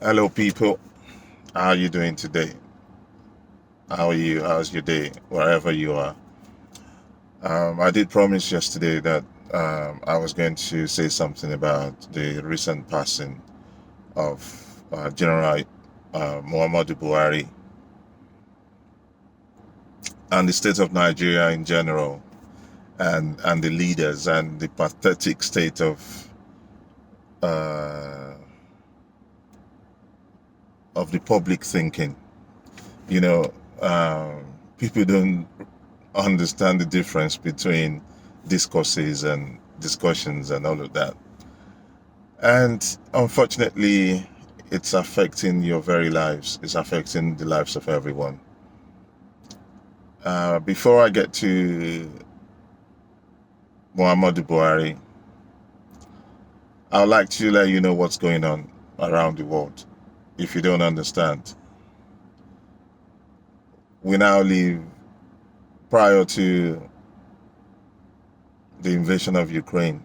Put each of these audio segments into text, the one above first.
Hello, people. How are you doing today? How are you? How's your day? Wherever you are. I did promise yesterday that I was going to say something about the recent passing of General Muhammadu Buhari and the state of Nigeria in general, and the leaders and the pathetic state uh, of the public thinking. You know, people don't understand the difference between discourses and discussions and all of that. And unfortunately, it's affecting your very lives. It's affecting the lives of everyone. Before I get to Muhammadu Buhari, I would like to let you know what's going on around the world. If you don't understand, we now live prior to the invasion of Ukraine.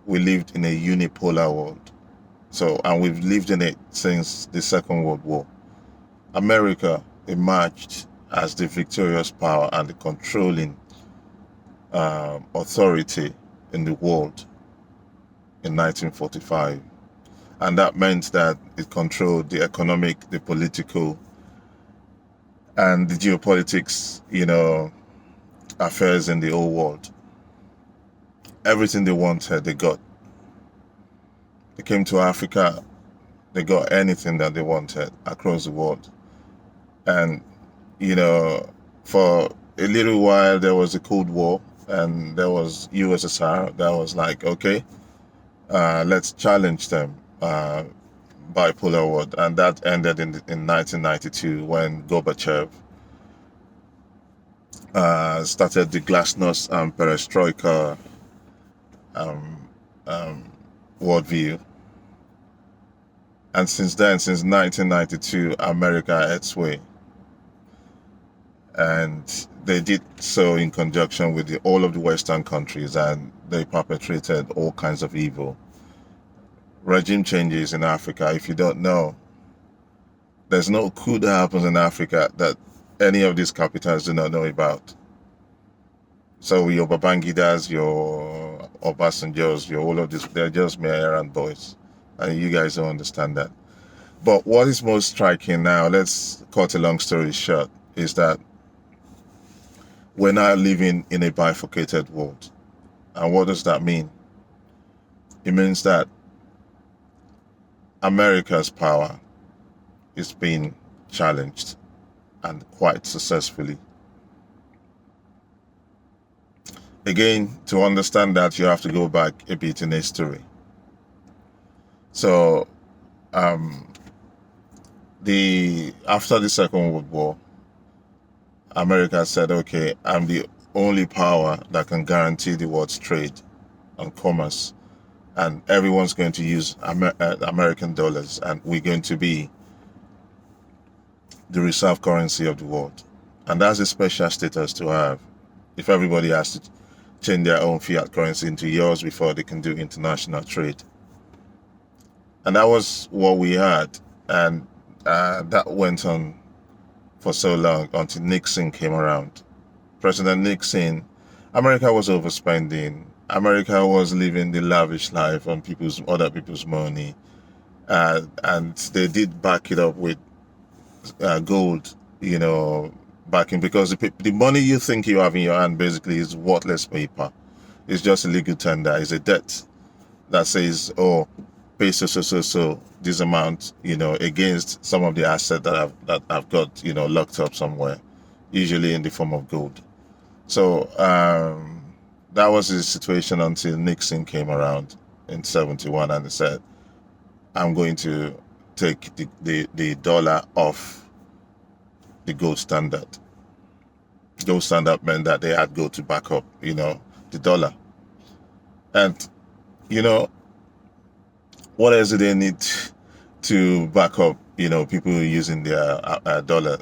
We lived in a unipolar world. And we've lived in it since the Second World War. America emerged as the victorious power and the controlling authority in the world in 1945. And that meant that it controlled the economic, the political, and the geopolitics, affairs in the whole world. Everything they wanted, they got. They came to Africa, they got anything that they wanted across the world. And, for a little while, there was a Cold War, and there was USSR that was like, okay, let's challenge them, bipolar world. And that ended in 1992 when Gorbachev started the Glasnost and Perestroika um, um, worldview. And since then, since 1992, America had its way. And they did so in conjunction with all of the Western countries, and they perpetrated all kinds of evil. Regime changes in Africa, if you don't know, there's no coup that happens in Africa that any of these capitals do not know about. So your Babangidas, your Obasanjos, your all of this, they're just mere errand boys. And you guys don't understand that. But what is most striking now, let's cut a long story short, is that we're now living in a bifurcated world. And what does that mean? It means that America's power is being challenged, and quite successfully. Again, to understand that, you have to go back a bit in history. So, after the Second World War, America said, okay, I'm the only power that can guarantee the world's trade and commerce, and everyone's going to use American dollars, and we're going to be the reserve currency of the world. And that's a special status to have. If everybody has to change their own fiat currency into yours before they can do international trade. And that was what we had. And that went on for so long until Nixon came around. President Nixon, America was overspending. America was living the lavish life on other people's money. And they did back it up with gold, backing, because the money you think you have in your hand basically is worthless paper. It's just a legal tender. It's a debt that says, oh, pay so this amount, against some of the assets that I've got, locked up somewhere, usually in the form of gold. So that was the situation until Nixon came around in 71, and they said, I'm going to take the dollar off the gold standard. Gold standard meant that they had gold to back up, the dollar. And, what else do they need to back up, people using their dollar?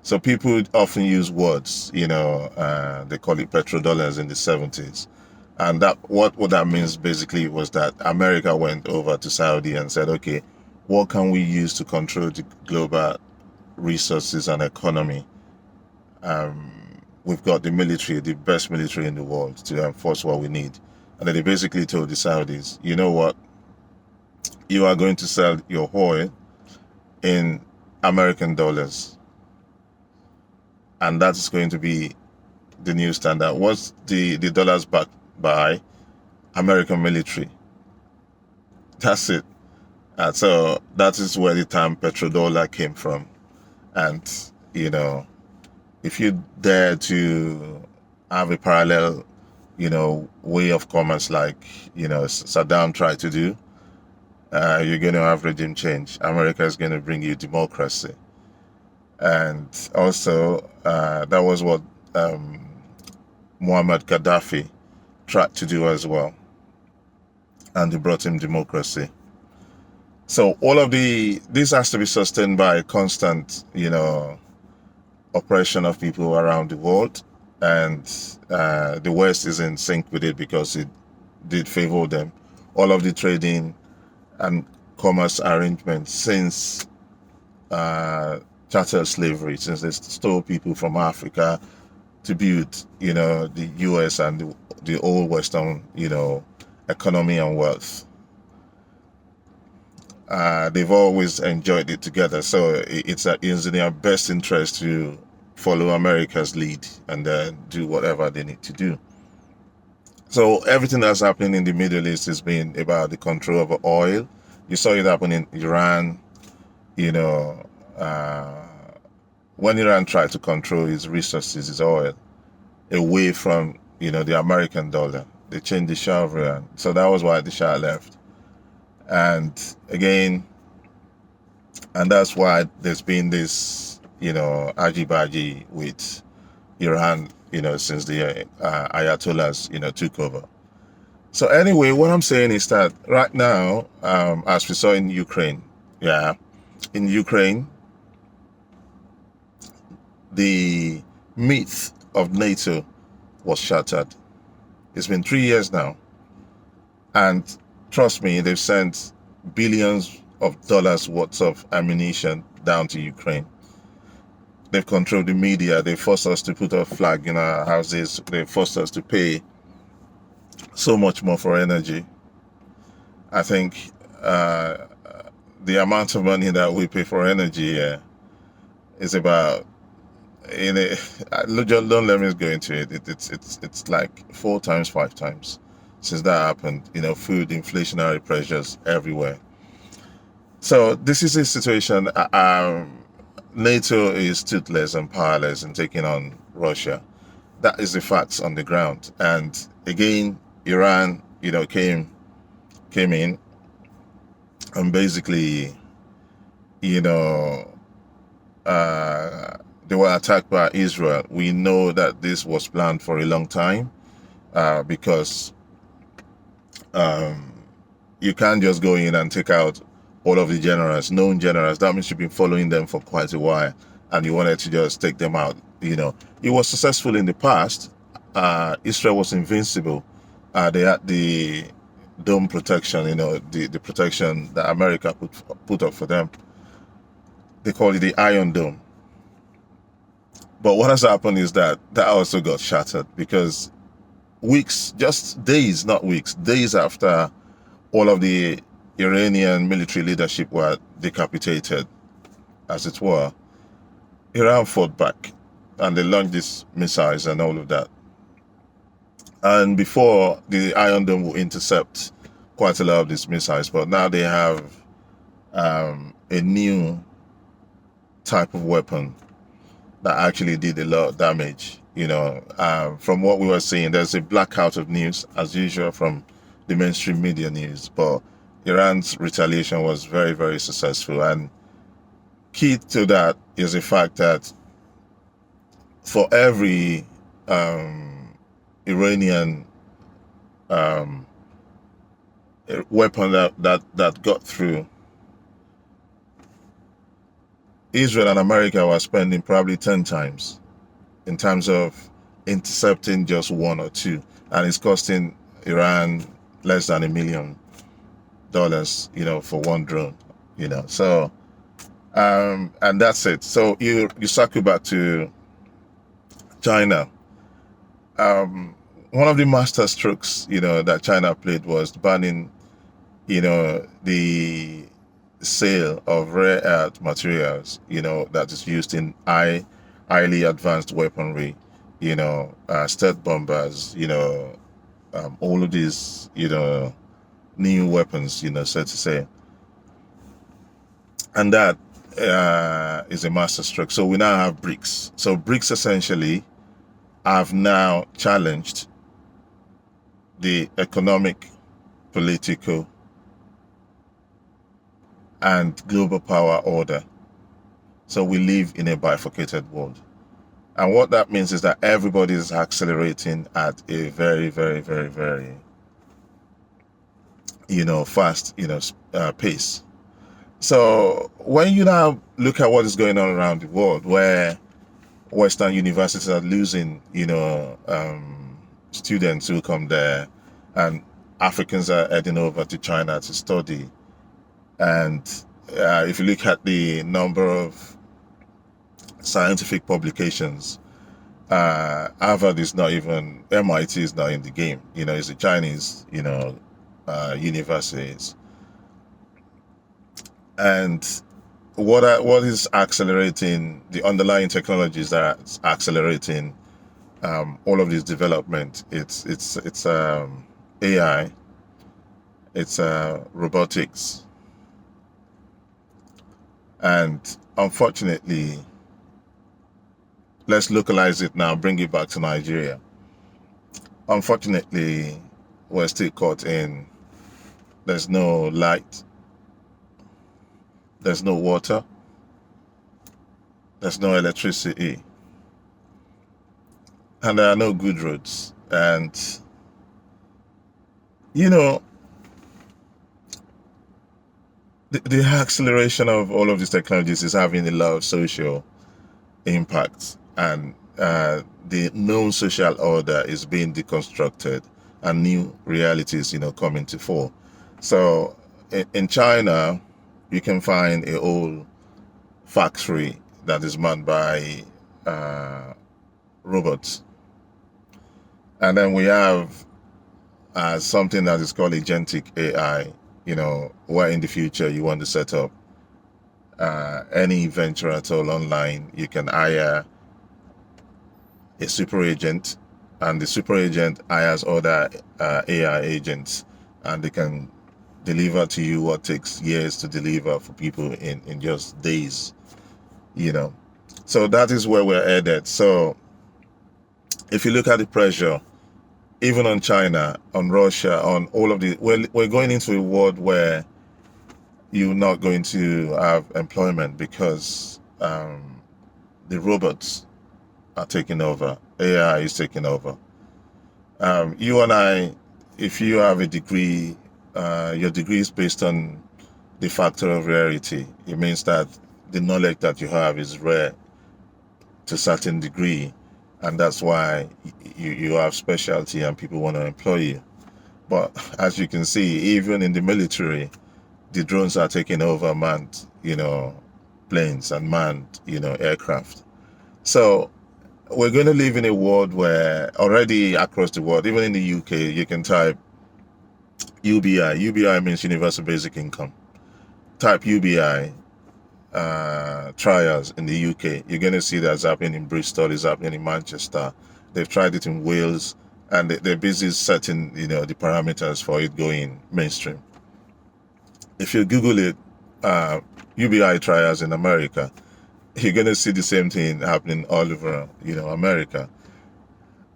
So people often use words, they call it petrodollars in the 70s. And what that means basically was that America went over to Saudi and said, okay, what can we use to control the global resources and economy? We've got the military, the best military in the world, to enforce what we need. And then they basically told the Saudis, you know what? You are going to sell your oil in American dollars. And that's going to be the new standard. What's the dollars backed by? American military. That's it. So that is where the term petrodollar came from. And, you know, if you dare to have a parallel, way of commerce like, Saddam tried to do, you're going to have regime change. America is going to bring you democracy. And also, that was what Muammar Gaddafi tried to do as well. And they brought him democracy. So all of this has to be sustained by constant, oppression of people around the world. And the West is in sync with it because it did favor them. All of the trading and commerce arrangements since chattel slavery, since they stole people from Africa to build, the US and the old Western, economy and wealth. They've always enjoyed it together. So it's in their best interest to follow America's lead and then do whatever they need to do. So everything that's happening in the Middle East has been about the control of oil. You saw it happen in Iran, when Iran tried to control its resources, its oil, away from, the American dollar. They changed the Shah of Iran. So that was why the Shah left. And again, and that's why there's been this, argy-bargy with Iran, since the Ayatollahs, took over. So anyway, what I'm saying is that right now, as we saw in Ukraine, in Ukraine, the myth of NATO was shattered. It's been 3 years now. And trust me, they've sent billions of dollars worth of ammunition down to Ukraine. They've controlled the media. They forced us to put a flag in our houses. They forced us to pay so much more for energy. I think the amount of money that we pay for energy is about, don't let me go into it. It's like 4 times, 5 times since that happened. Food, inflationary pressures everywhere. So this is a situation. NATO is toothless and powerless in taking on Russia. That is the facts on the ground. And again, Iran, came in and basically, they were attacked by Israel. We know that this was planned for a long time because you can't just go in and take out all of the generals, known generals. That means you've been following them for quite a while and you wanted to just take them out. It was successful in the past. Israel was invincible. They had the dome protection, the protection that America put up for them. They call it the Iron Dome. But what has happened is that also got shattered because weeks, just days, not weeks, days after all of the Iranian military leadership were decapitated, as it were, Iran fought back and they launched these missiles and all of that. And before, the Iron Dome will intercept quite a lot of these missiles, but now they have a new type of weapon that actually did a lot of damage. From what we were seeing, there's a blackout of news as usual from the mainstream media news, but Iran's retaliation was very, very successful. And key to that is the fact that for every Iranian weapon that got through, Israel and America were spending probably 10 times in terms of intercepting just 1 or 2, and it's costing Iran less than $1 million, for one drone. So and that's it. So you circle back to China. One of the master strokes, that China played was banning, the sale of rare earth materials, that is used in highly advanced weaponry, stealth bombers, all of these, new weapons, so to say. And that is a master stroke. So we now have BRICS. So BRICS essentially have now challenged the economic, political, and global power order. So we live in a bifurcated world. And what that means is that everybody is accelerating at a very, very, very, very, fast, pace. So when you now look at what is going on around the world, where Western universities are losing, students who come there, and Africans are heading over to China to study. And if you look at the number of scientific publications, Harvard is not even, MIT is not in the game. It's the Chinese, universities. And what is accelerating the underlying technologies that's accelerating all of this development? It's AI, it's robotics, and unfortunately, let's localize it now, bring it back to Nigeria. Unfortunately, we're still caught in, there's no light, there's no water, there's no electricity, and there are no good roads. And, the acceleration of all of these technologies is having a lot of social impact, and the known social order is being deconstructed, and new realities, coming to fore. So in China, you can find a whole factory that is manned by robots. And then we have something that is called agentic AI, where in the future you want to set up any venture at all online. You can hire a super agent, and the super agent hires other AI agents, and they can deliver to you what takes years to deliver for people in just days, So that is where we're headed. So if you look at the pressure, even on China, on Russia, on all of the, we're going into a world where you're not going to have employment because the robots are taking over. AI is taking over. You and I, if you have a degree, your degree is based on the factor of rarity. It means that the knowledge that you have is rare to a certain degree, and that's why you have specialty and people want to employ you. But as you can see, even in the military, the drones are taking over manned, planes and manned, aircraft. So we're going to live in a world where already across the world, even in the UK, you can type UBI. UBI means Universal Basic Income. Type UBI trials in the UK. You're going to see that's happening in Bristol, it's happening in Manchester. They've tried it in Wales, and they're busy setting, the parameters for it going mainstream. If you Google it, UBI trials in America, you're going to see the same thing happening all over, America.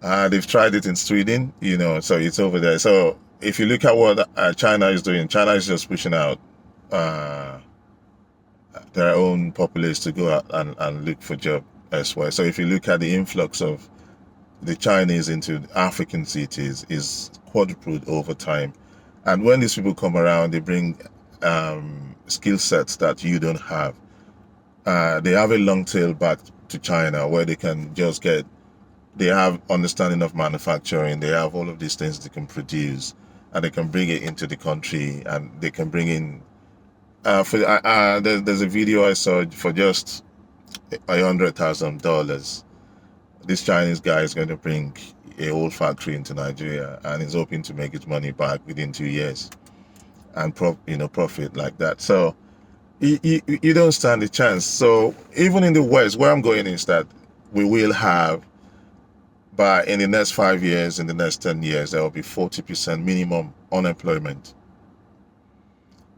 They've tried it in Sweden, so it's over there. So if you look at what China is doing, China is just pushing out their own populace to go out and look for jobs elsewhere. So if you look at the influx of the Chinese into African cities is quadrupled over time. And when these people come around, they bring skill sets that you don't have. They have a long tail back to China where they can just they have understanding of manufacturing, they have all of these things they can produce, and they can bring it into the country, and they can bring in There's a video I saw for just $100,000. This Chinese guy is going to bring a whole factory into Nigeria, and he's hoping to make his money back within 2 years and profit like that. So you don't stand a chance. So even in the West, where I'm going is that we will have, by in the next 5 years, in the next 10 years, there will be 40% minimum unemployment.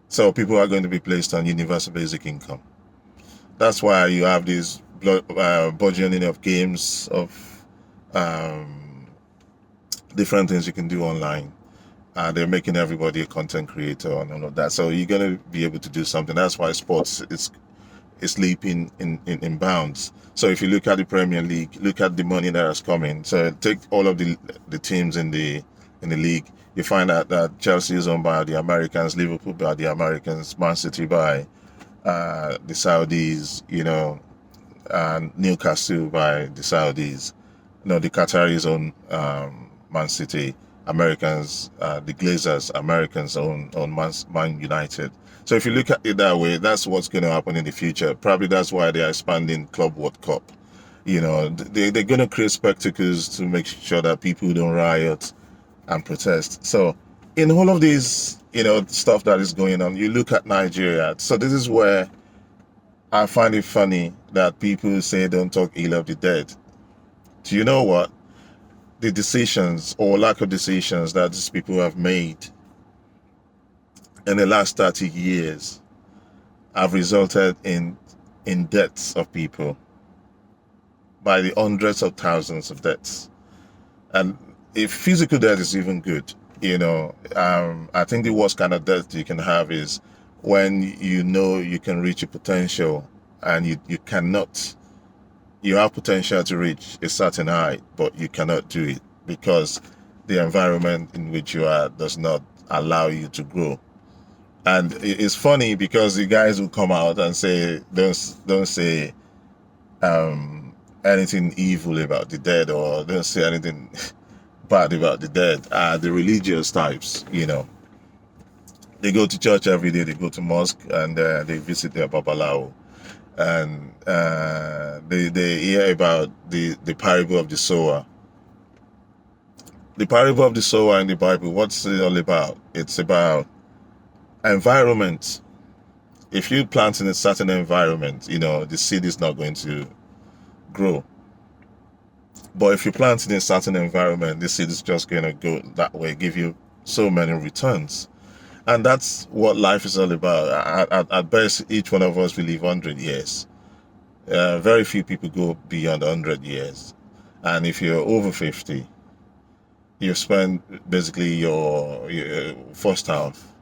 So people are going to be placed on universal basic income. That's why you have these burgeoning of games, of different things you can do online. They're making everybody a content creator and all of that. So you're going to be able to do something. That's why sports is leaping in bounds. So if you look at the Premier League, look at the money that is coming. So take all of the teams in the league. You find out that Chelsea is owned by the Americans, Liverpool by the Americans, Man City by the Saudis, and Newcastle by the Saudis. The Qataris own Man City. Americans, the Glazers, Americans own Man United. So if you look at it that way, that's what's going to happen in the future. Probably that's why they are expanding Club World Cup. They're going to create spectacles to make sure that people don't riot and protest. So in all of these, stuff that is going on, you look at Nigeria. So this is where I find it funny that people say don't talk ill of the dead. Do you know what? The decisions or lack of decisions that these people have made in the last 30 years have resulted in deaths of people by the hundreds of thousands of deaths. And if physical death is even good, I think the worst kind of death you can have is when you can reach your potential and you cannot. You have potential to reach a certain height, but you cannot do it because the environment in which you are does not allow you to grow. And it's funny because the guys who come out and say don't say anything evil about the dead, or don't say anything bad about the dead, are the religious types. They go to church every day, they go to mosque, and they visit their babalao. And they hear about the parable of the sower. The parable of the sower in the Bible, what's it all about? It's about environment. If you plant in a certain environment, the seed is not going to grow. But if you plant in a certain environment, the seed is just going to go that way, give you so many returns. And that's what life is all about. At best, each one of us will live 100 years. Very few people go beyond 100 years. And if you're over 50, you've spent basically your first half,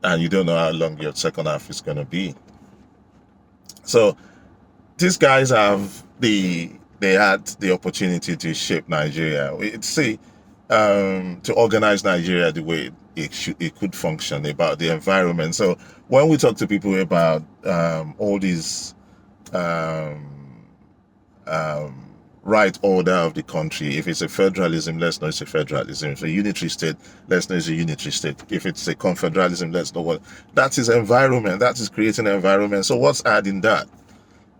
and you don't know how long your second half is going to be. So these guys they had the opportunity to shape Nigeria. To organize Nigeria the way it could function, about the environment. So when we talk to people about all these right order of the country, if it's a federalism, let's know it's a federalism. If it's a unitary state, let's know it's a unitary state. If it's a confederalism, let's know what that is. Environment, that is creating an environment. So what's adding that?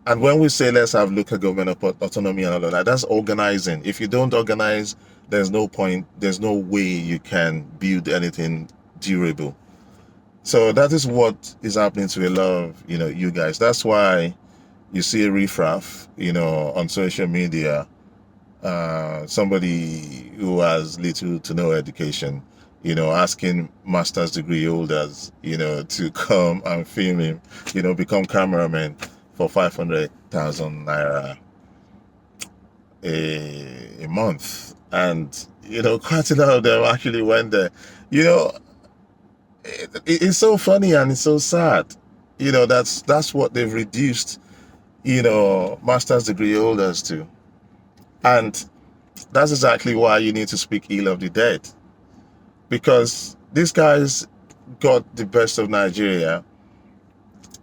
And when we say let's have local government autonomy and all of that, that's organizing. If you don't organize, there's no point, there's no way you can build anything durable. So that is what is happening to a lot of, you guys. That's why you see a riffraff, on social media, somebody who has little to no education, asking master's degree holders, to come and film him, become cameramen for 500,000 naira a month. And, quite a lot of them actually went there. It's so funny and it's so sad. That's what they've reduced, master's degree holders to. And that's exactly why you need to speak ill of the dead. Because these guys got the best of Nigeria,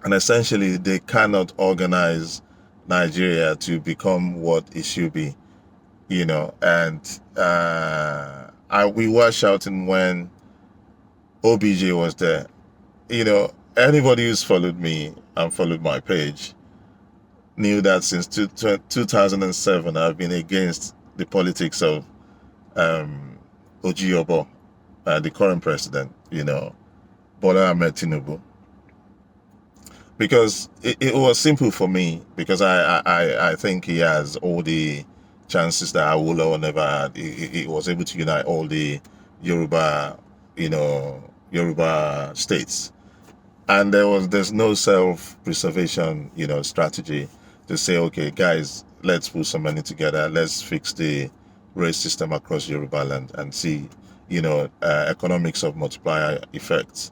and essentially they cannot organize Nigeria to become what it should be, and we were shouting when OBJ was there. anybody who's followed me and followed my page knew that since 2007, I've been against the politics of Ojiobo, the current president, Bola Ahmed Tinubu. Because it was simple for me, because I think he has all the chances that Awolowo never had. He was able to unite all the Yoruba, Yoruba states. And there's no self-preservation, strategy to say, okay, guys, let's put some money together, let's fix the race system across Yoruba land and see, economics of multiplier effects,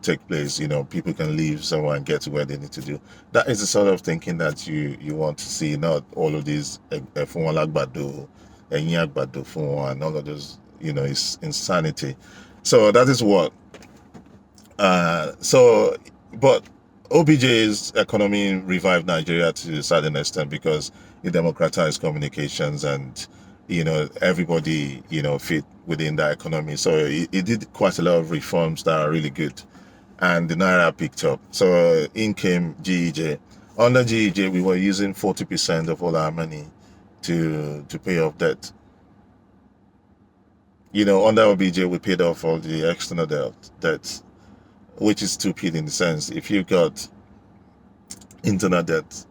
take place. People can leave somewhere and get to where they need to do. That is the sort of thinking that you want to see, not all of these Fun Alagbado, Eyin Agbado Fun, and all of those, it's insanity. So that is what. But OBJ's economy revived Nigeria to a certain extent because it democratized communications and, everybody, fit within that economy. So it did quite a lot of reforms that are really good. And the Naira picked up. So in came GEJ. Under GEJ, we were using 40% of all our money to pay off debt. Under OBJ, we paid off all the external debts, which is stupid in the sense, if you've got internal debt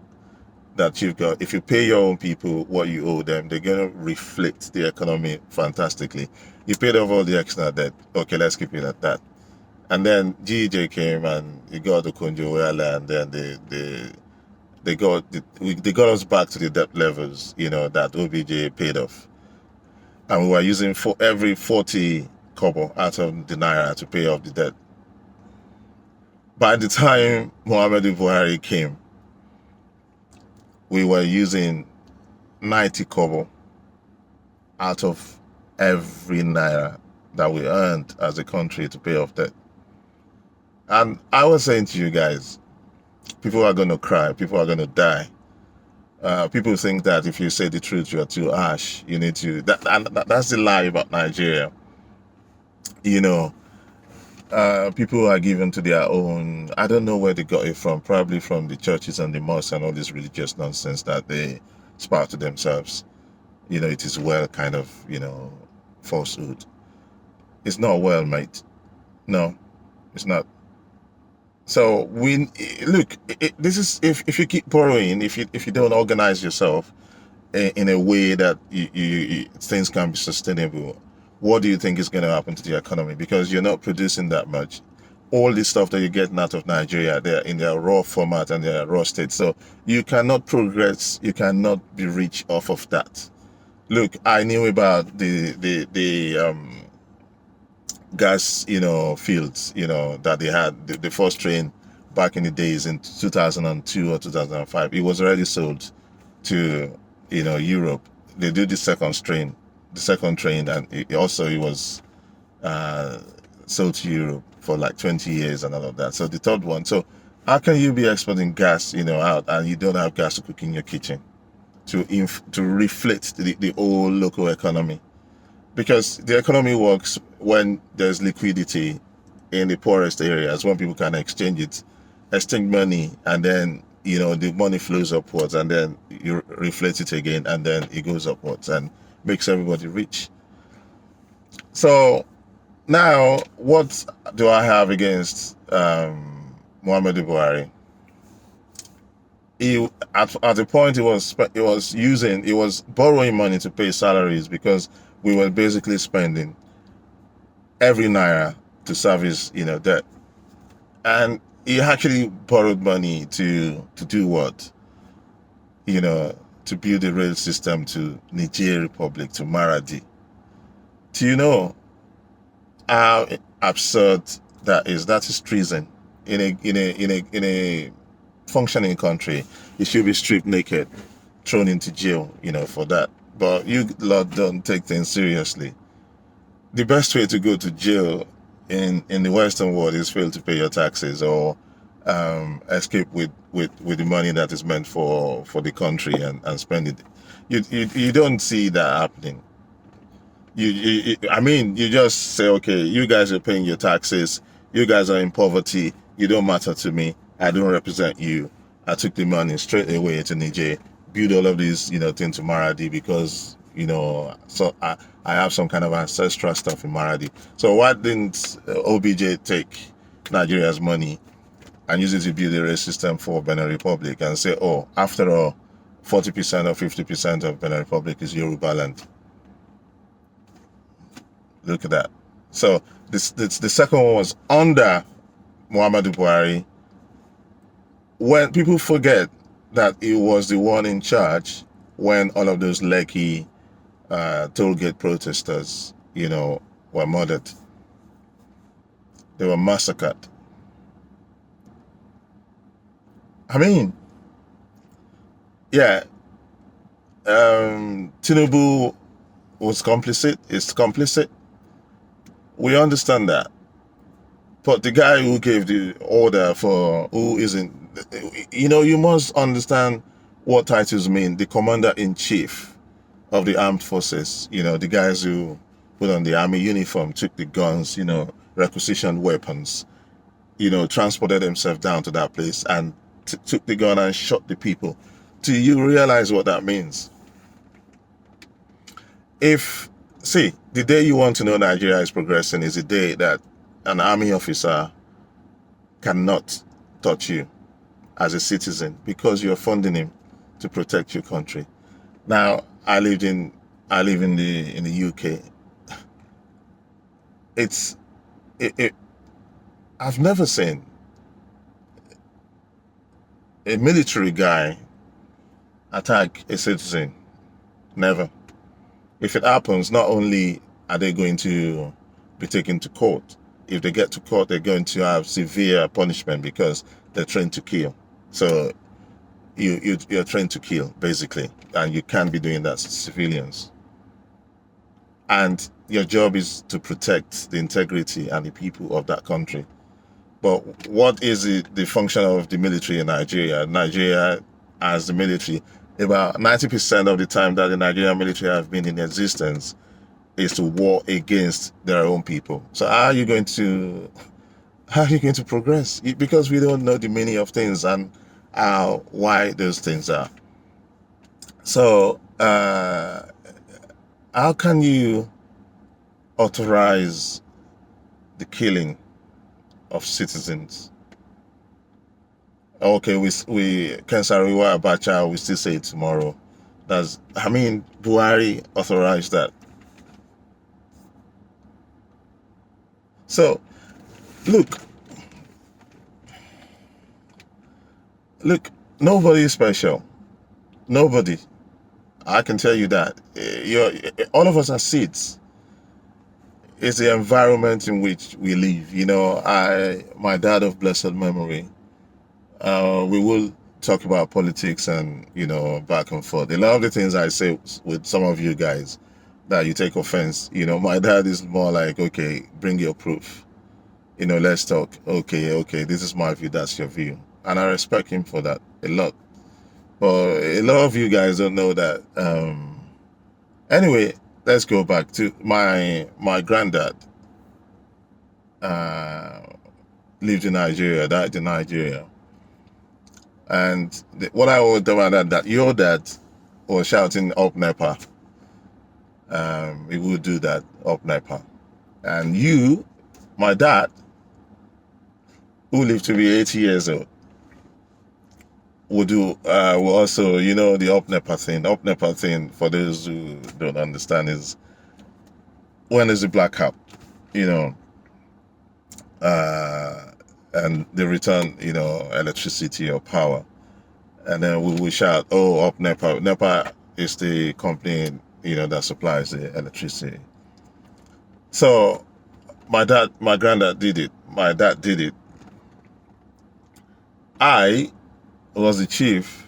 that you've got, if you pay your own people what you owe them, they're going to reflect the economy fantastically. You paid off all the external debt. Okay, let's keep it at that. And then GJ came and he got the Kunjo, and then they got us back to the debt levels, that OBJ paid off. And we were using for every 40 kobo out of the Naira to pay off the debt. By the time Muhammadu Buhari came, we were using 90 kobo out of every Naira that we earned as a country to pay off debt. And I was saying to you guys, people are going to cry, people are going to die. People think that if you say the truth, you're too harsh. You need to, that's the lie about Nigeria. People are given to their own, I don't know where they got it from, probably from the churches and the mosques and all this religious nonsense that they spout to themselves. It is well kind of, falsehood. It's not well, mate. No, it's not. So this is, if you keep borrowing, if you don't organize yourself in a way that you things can be sustainable, what do you think is going to happen to the economy? Because you're not producing that much. All this stuff that you're getting out of Nigeria, they're in their raw format and their raw state. So you cannot progress, you cannot be rich off of that. Look, I knew about the gas, fields, that they had, the first train back in the days in 2002 or 2005. It was already sold to, Europe. They do the second train, and it was sold to Europe for like 20 years and all of that. So the third one. So how can you be exporting gas, out, and you don't have gas to cook in your kitchen to reflect the whole local economy? Because the economy works when there's liquidity in the poorest areas, when people can exchange money, and then, the money flows upwards, and then you reflect it again, and then it goes upwards and makes everybody rich. So now, what do I have against Muhammadu Buhari? At a point, he was borrowing money to pay salaries, because we were basically spending every Naira to service, debt. And he actually borrowed money to do what? To build a rail system to Niger Republic, to Maradi. Do you know how absurd that is? That is treason. In a functioning country, you should be stripped naked, thrown into jail, for that. But you lot don't take things seriously. The best way to go to jail in the Western world is fail to pay your taxes, or escape with the money that is meant for the country and spend it. You don't see that happening. You just say, okay, you guys are paying your taxes, you guys are in poverty, You don't matter to me. I don't represent you. I took the money straight away to Niger, build all of these, things to Maradi because, so I have some kind of ancestral stuff in Maradi. So why didn't OBJ take Nigeria's money and use it to build a rail system for Benin Republic and say, oh, after all, 40% or 50% of Benin Republic is Yoruba land. Look at that. So this the second one was under Muhammadu Buhari. When people forget that he was the one in charge when all of those Lekki tollgate protesters, were murdered. They were massacred. I mean, yeah, Tinubu was complicit, is complicit. We understand that. But the guy who gave the order for who isn't, you must understand what titles mean. The commander-in-chief of the armed forces, the guys who put on the army uniform, took the guns, requisitioned weapons, transported themselves down to that place and took the gun and shot the people. Do you realize what that means? The day you want to know Nigeria is progressing is the day that an army officer cannot touch you as a citizen because you're funding him to protect your country. Now, I live in the UK. I've never seen a military guy attack a citizen. Never. If it happens, not only are they going to be taken to court, if they get to court, they're going to have severe punishment because they're trained to kill. So you're trained to kill, basically, and you can't be doing that to civilians. And your job is to protect the integrity and the people of that country. But what is the function of the military in Nigeria? Nigeria, as the military, about 90% of the time that the Nigerian military have been in existence is to war against their own people. So how are you going to progress? Because we don't know the meaning of things and why those things are. So how can you authorize the killing of citizens? Okay, we Kensariwa Abacha, we still say it tomorrow. Buhari authorized that. So, look, nobody is special. Nobody. I can tell you that. All of us are seeds. It's the environment in which we live. My dad of blessed memory, we will talk about politics and, back and forth. A lot of the things I say with some of you guys that you take offense, my dad is more like, okay, bring your proof. Let's talk. Okay, this is my view, that's your view. And I respect him for that a lot. But a lot of you guys don't know that. Anyway, let's go back to my granddad. Lived in Nigeria, died in Nigeria. And what I always tell my dad, that your dad was shouting up NEPA. He would do that, up NEPA. And you, my dad, who lived to be 80 years old, will also, the up NEPA thing. Up NEPA thing, for those who don't understand, is when there's a blackout, and they return, electricity or power. And then we will shout, oh, up NEPA. NEPA is the company, that supplies the electricity. So my granddad did it. My dad did it. I was the chief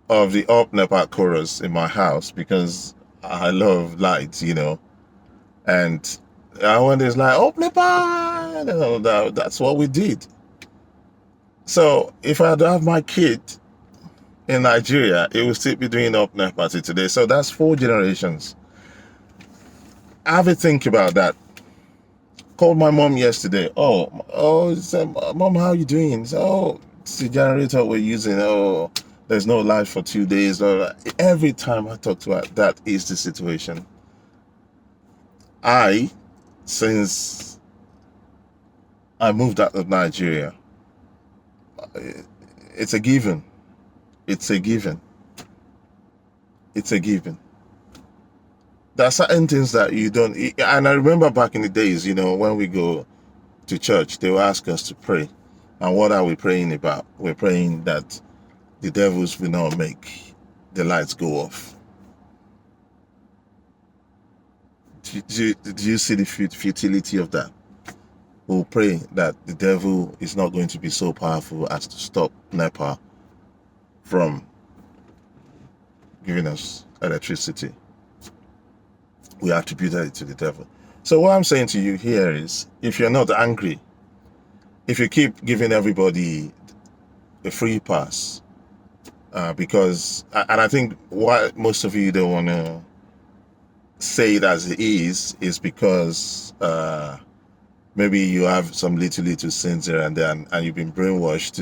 of the up NEPA chorus in my house because I love lights, And when it's like, up NEPA, that's what we did. So if I had have my kid in Nigeria, it will still be doing up NEPA till today. So that's 4 generations. Have a think about that. called my mom yesterday. Said, Mom, how you doing? So, it's the generator we're using. Oh, there's no light for 2 days. Every time I talk to her, that is the situation. Since I moved out of Nigeria, it's a given. It's a given. It's a given. There are certain things that you don't. And I remember back in the days, when we go to church, they will ask us to pray. And what are we praying about? We're praying that the devils will not make the lights go off. Do you see the futility of that? We'll pray that the devil is not going to be so powerful as to stop NEPA from giving us electricity. We attributed it to the devil. So what I'm saying to you here is, if you're not angry, if you keep giving everybody a free pass, and I think why most of you don't want to say it as it is because maybe you have some little sins here and there, and you've been brainwashed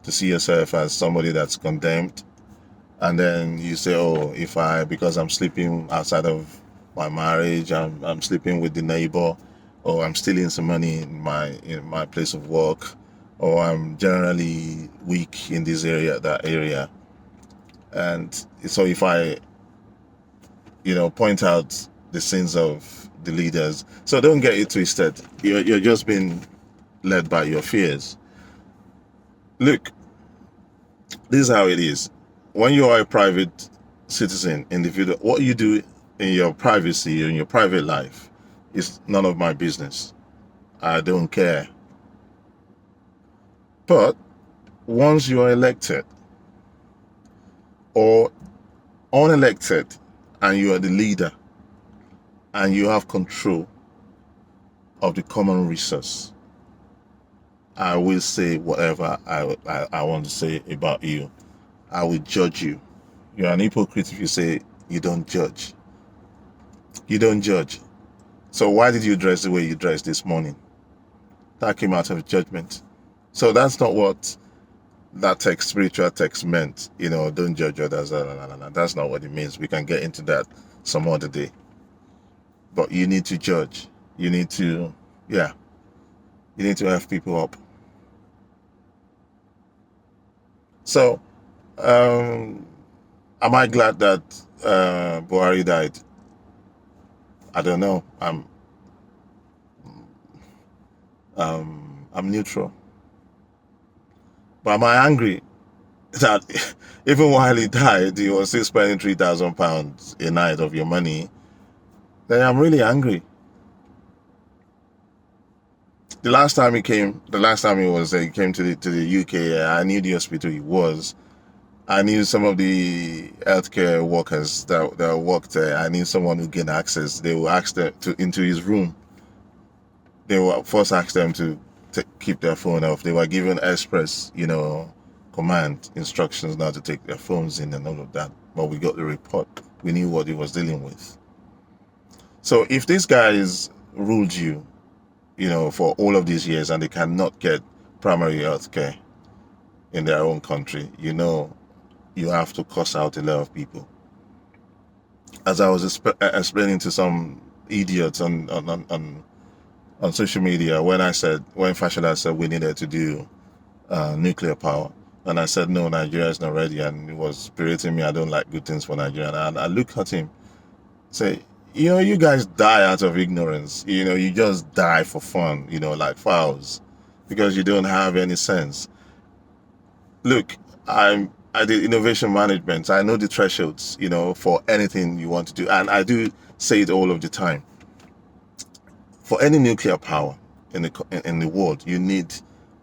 to see yourself as somebody that's condemned, and then you say, because I'm sleeping outside of my marriage, I'm sleeping with the neighbor, or I'm stealing some money in my place of work, or I'm generally weak in this area, that area. And so if I point out the sins of the leaders, so don't get it twisted. You're just being led by your fears. Look, this is how it is. When you are a private citizen, individual, what you do in your privacy, in your private life, is none of my business. I don't care. But once you are elected or unelected, and you are the leader, and you have control of the common resource, I will say whatever I want to say about you. I will judge you. You're an hypocrite if you say you don't judge. You don't judge. So why did you dress the way you dressed this morning? That came out of judgment. So that's not what that spiritual text meant. Don't judge others. That's not what it means. We can get into that some other day. But you need to judge. You need to have people up. So, am I glad that Buhari died? I don't know. I'm neutral. But am I angry that even while he died, he was still spending £3,000 a night of your money? Then I'm really angry. The last time he came to the UK, I knew the hospital he was. I knew some of the healthcare workers that worked there. I knew someone who gained access. They would ask them into his room. They will first ask them to keep their phone off. They were given express, command instructions not to take their phones in and all of that. But we got the report. We knew what he was dealing with. So if these guys ruled you, for all of these years, and they cannot get primary health care in their own country, you have to cuss out a lot of people. As I was explaining to some idiots on social media, when Fashola said we needed to do nuclear power, and I said no, Nigeria is not ready, and he was berating me. I don't like good things for Nigeria, and I looked at him, say, you guys die out of ignorance. You just die for fun, like fowls, because you don't have any sense. Look, I did innovation management. I know the thresholds, for anything you want to do. And I do say it all of the time. For any nuclear power in the world, you need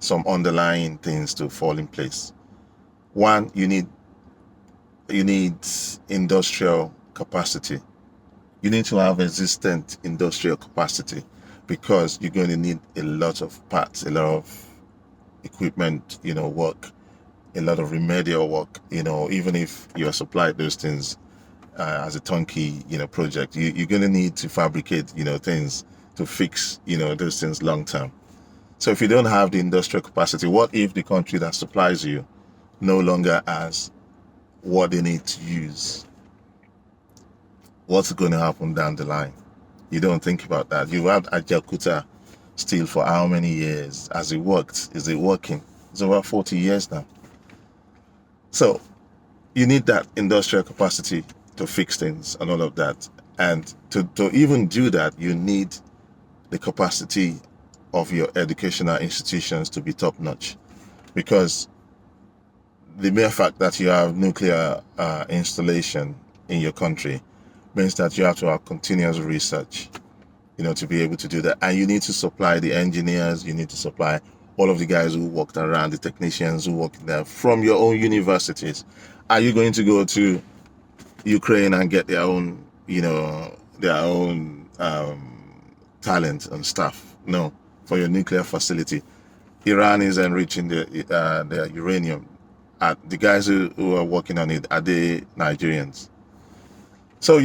some underlying things to fall in place. One, you need industrial capacity. You need to have existent industrial capacity, because you're going to need a lot of parts, a lot of equipment, work, a lot of remedial work, even if you're supplied those things as a turnkey, project, you're going to need to fabricate, things to fix, those things long term. So if you don't have the industrial capacity, what if the country that supplies you no longer has what they need to use? What's going to happen down the line? You don't think about that. You had Ajaokuta steel for how many years? Has it worked? Is it working? It's over 40 years now. So you need that industrial capacity to fix things and all of that. And to even do that, you need the capacity of your educational institutions to be top notch. Because the mere fact that you have nuclear installation in your country means that you have to have continuous research, to be able to do that. And you need to supply the engineers, you need to supply all of the guys who worked around, the technicians who work there from your own universities. Are you going to go to Ukraine and get their own, talent and stuff? No. For your nuclear facility, Iran is enriching their uranium. The guys who are working on it, are they Nigerians? So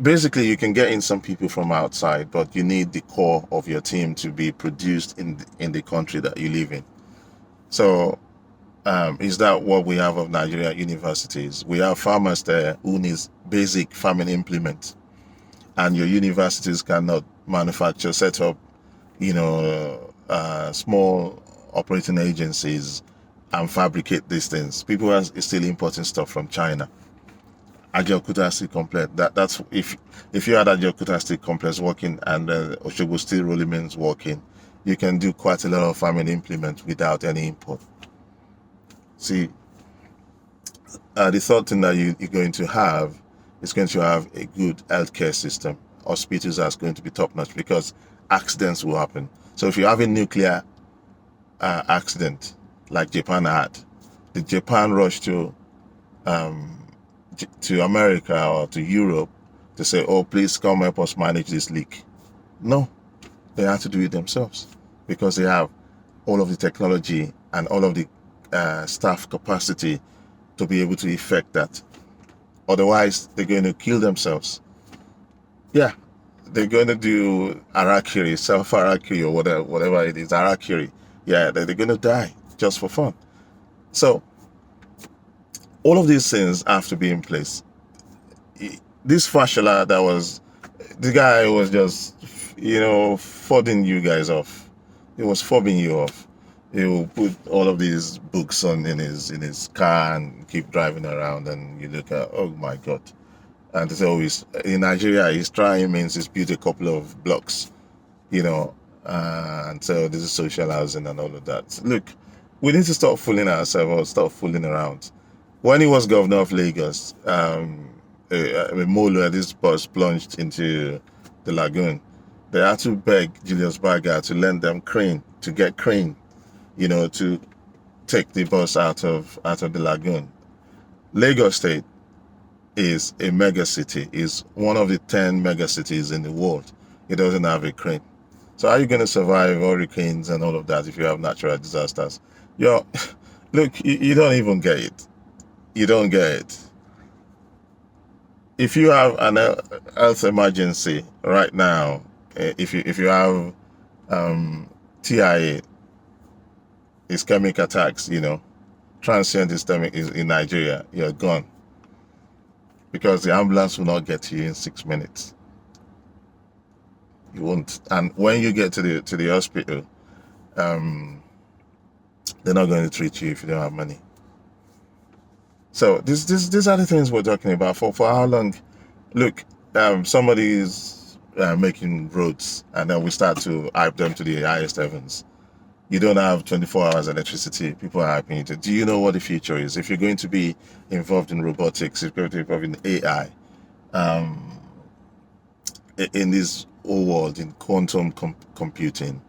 basically, you can get in some people from outside, but you need the core of your team to be produced in the country that you live in. So is that what we have of Nigerian universities? We have farmers there who need basic farming implements, and your universities cannot manufacture, set up, small operating agencies and fabricate these things. People are still importing stuff from China. Ajaokuta Steel Complex. That's if you had Ajaokuta Steel Complex working and Osogbo Steel Rolling Mills working, you can do quite a lot of farming implements without any import. See, the third thing that you're going to have is going to have a good healthcare system. Hospitals are going to be top notch because accidents will happen. So if you have a nuclear accident like Japan had, did Japan rush to America or to Europe to say, oh, please come help us manage this leak? No, they had to do it themselves because they have all of the technology and all of the staff capacity to be able to effect that. Otherwise, they're going to kill themselves. Yeah, they're going to do harakiri, self-harakiri, or whatever it is, harakiri. Yeah, they're going to die just for fun. So all of these things have to be in place. This Fashola, the guy was just, fobbing you guys off. He was fobbing you off. He will put all of these books on in his car and keep driving around, and you look at, oh my God. And so in Nigeria, his trying means he's built a couple of blocks, and so this is social housing and all of that. Look, we need to stop fooling ourselves or stop fooling around. When he was governor of Lagos, Molo, this bus plunged into the lagoon. They had to beg Julius Berger to lend them crane, to get crane, to take the bus out of the lagoon. Lagos State is a mega city, is one of the 10 mega cities in the world. It doesn't have a crane. So how are you going to survive hurricanes and all of that if you have natural disasters? Look, you don't even get it. You don't get it. If you have an health emergency right now, if you have TIA, ischemic attacks, transient ischemic is in Nigeria, you're gone. Because the ambulance will not get to you in 6 minutes. You won't. And when you get to the hospital, they're not going to treat you if you don't have money. So these are the things we're talking about. For how long? Look, somebody is making roads, and then we start to hype them to the highest heavens. You don't have 24 hours electricity. People are hyping it. Do you know what the future is? If you're going to be involved in robotics, if you're going to be involved in AI, in this whole world, in quantum computing,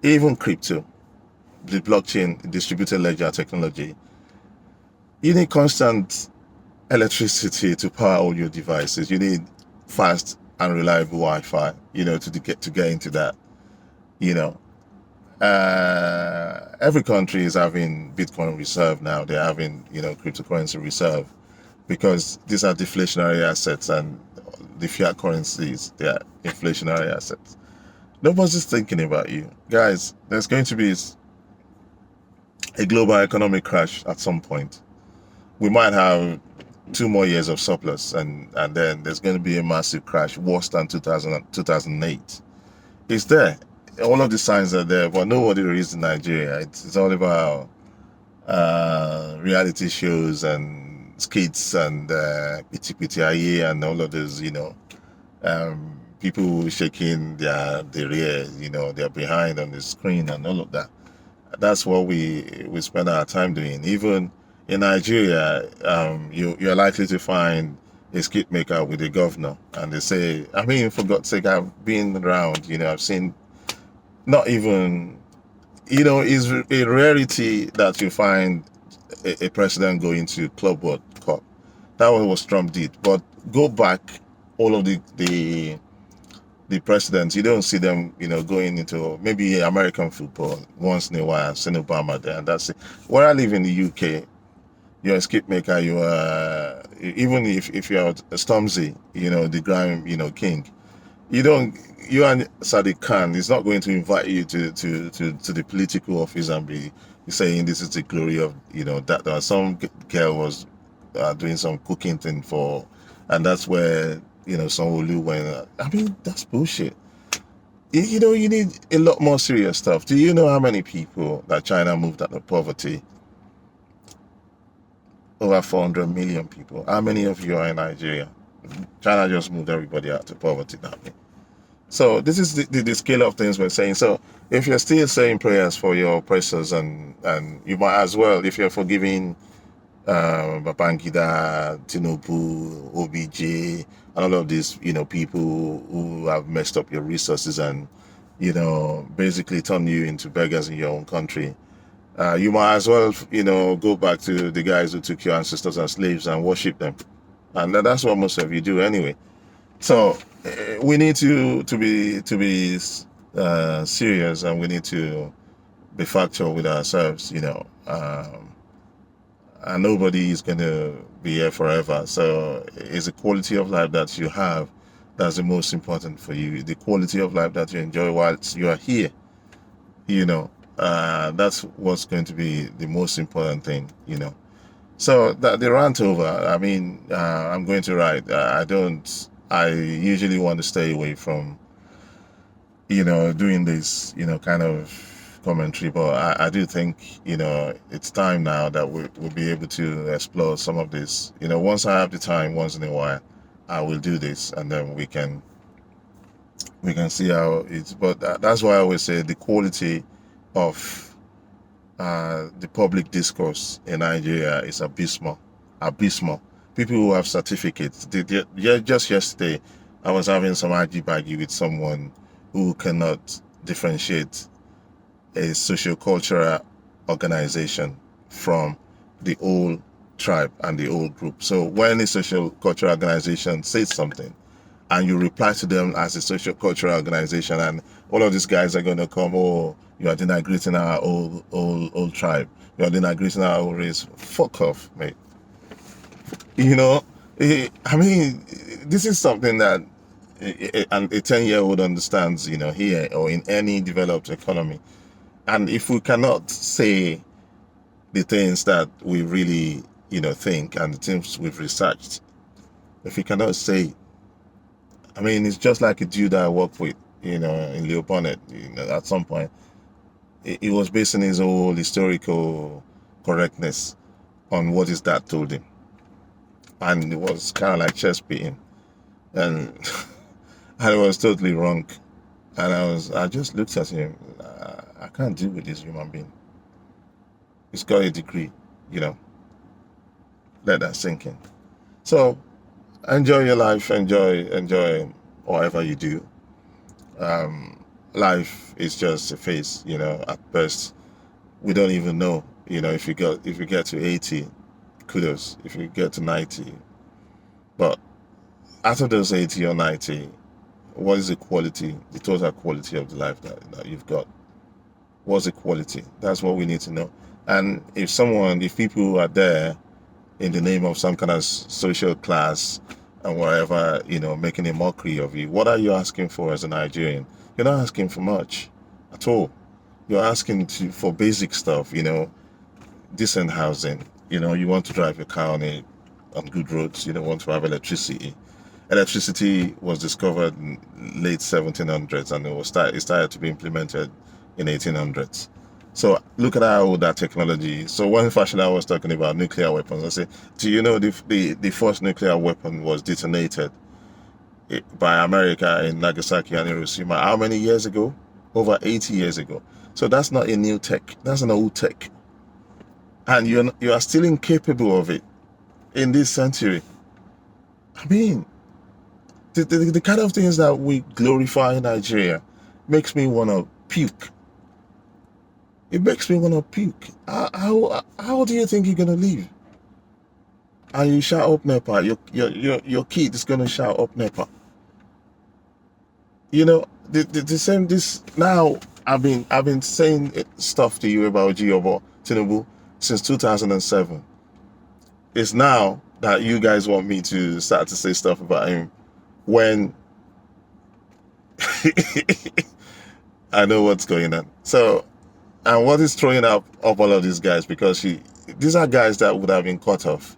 even crypto, the blockchain, distributed ledger technology, you need constant electricity to power all your devices. You need fast and reliable Wi-Fi, to get into that, every country is having Bitcoin reserve now. They're having, cryptocurrency reserve because these are deflationary assets, and the fiat currencies, they are inflationary assets. Nobody's thinking about you. Guys, there's going to be a global economic crash at some point. We might have 2 more years of surplus, and then there's going to be a massive crash, worse than 2008. It's there. All of the signs are there, but nobody reads in Nigeria. It's all about reality shows and skits and piti piti aye and all of those, people shaking their rear, they're behind on the screen and all of that. That's what we spend our time doing. Even in Nigeria, you're likely to find a skit maker with a governor, and they say, I mean, for God's sake, I've been around, I've seen, not even, it's a rarity that you find a president going to Club World Cup. That was what Trump did. But go back, all of the presidents, you don't see them, going into maybe American football once in a while. I've seen Obama there, and that's it. Where I live in the UK, you're a skip maker, you are, even if you're a Stormzy, the grime, king, you and Sadiq Khan is not going to invite you to the political office and be saying this is the glory of, that some girl was doing some cooking thing for, and that's where, Sanwo-Olu went. I mean, that's bullshit. You need a lot more serious stuff. Do you know how many people that China moved out of poverty? Over 400 million people. How many of you are in Nigeria? China just moved everybody out of poverty that way. So this is the scale of things we're saying. So if you're still saying prayers for your oppressors, and you might as well, if you're forgiving Babangida, Tinubu, OBJ, and all of these, people who have messed up your resources and, basically turn you into beggars in your own country, you might as well, go back to the guys who took your ancestors as slaves and worship them. And that's what most of you do anyway. So we need to be serious, and we need to be factual with ourselves, and nobody is going to be here forever. So it's the quality of life that you have that's the most important for you. The quality of life that you enjoy whilst you are here, that's what's going to be the most important thing, So that the rant over. I mean, I'm going to write. I usually want to stay away from, doing this, kind of commentary, but I do think, it's time now that we'll be able to explore some of this. Once I have the time, once in a while, I will do this, and then we can see how it's. But that's why I always say the quality of the public discourse in Nigeria is abysmal. People who have certificates. Just yesterday, I was having some argy-baggy with someone who cannot differentiate a socio-cultural organization from the old tribe and the old group. So when a socio-cultural organization says something, and you reply to them as a socio-cultural organization, and all of these guys are going to come, oh, you are denigrating our old tribe, you are denigrating our old race. Fuck off, mate. I mean, this is something that a 10-year-old understands, here or in any developed economy. And if we cannot say the things that we really, think, and the things we've researched, if we cannot say, I mean, it's just like a dude that I work with, in Leo Bonnet, at some point, he was basing his whole historical correctness on what his dad told him. And it was kind of like chest beating. And I was totally wrong. And I just looked at him. I can't deal with this human being. He's got a degree, Let that sink in. So enjoy your life. Enjoy whatever you do. Life is just a phase, At best, we don't even know, if you get to 80, kudos. If you get to 90, but after those 80 or 90, what is the total quality of the life that you've got? What's the quality? That's what we need to know. And if people are there in the name of some kind of social class and whatever, making a mockery of you, what are you asking for as a Nigerian? You're not asking for much at all. You're asking for basic stuff, decent housing. You want to drive your car on good roads. You don't want to have electricity. Electricity was discovered in late 1700s, and it started to be implemented in 1800s. So look at how old that technology is. So when Fashiola was talking about nuclear weapons, I say, do you know the first nuclear weapon was detonated by America in Nagasaki and Hiroshima how many years ago? Over 80 years ago. So that's not a new tech. That's an old tech. And you are still incapable of it in this century. I mean, the kind of things that we glorify in Nigeria makes me want to puke. It makes me want to puke. How do you think you're going to live? And you shout up NEPA. Your kid is going to shout up NEPA. The same, this now, I've been saying stuff to you about Giobo Tinubu since 2007. It's now that you guys want me to start to say stuff about him when I know what's going on. So, and what is throwing up all of these guys, because these are guys that would have been cut off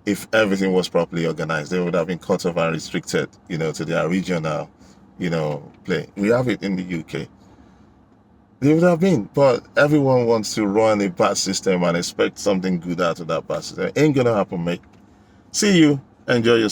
if everything was properly organized. They would have been cut off and restricted, to their regional, play. We have it in the UK. They would have been, but everyone wants to run a bad system and expect something good out of that bad system. Ain't gonna happen, mate. See you. Enjoy yourself.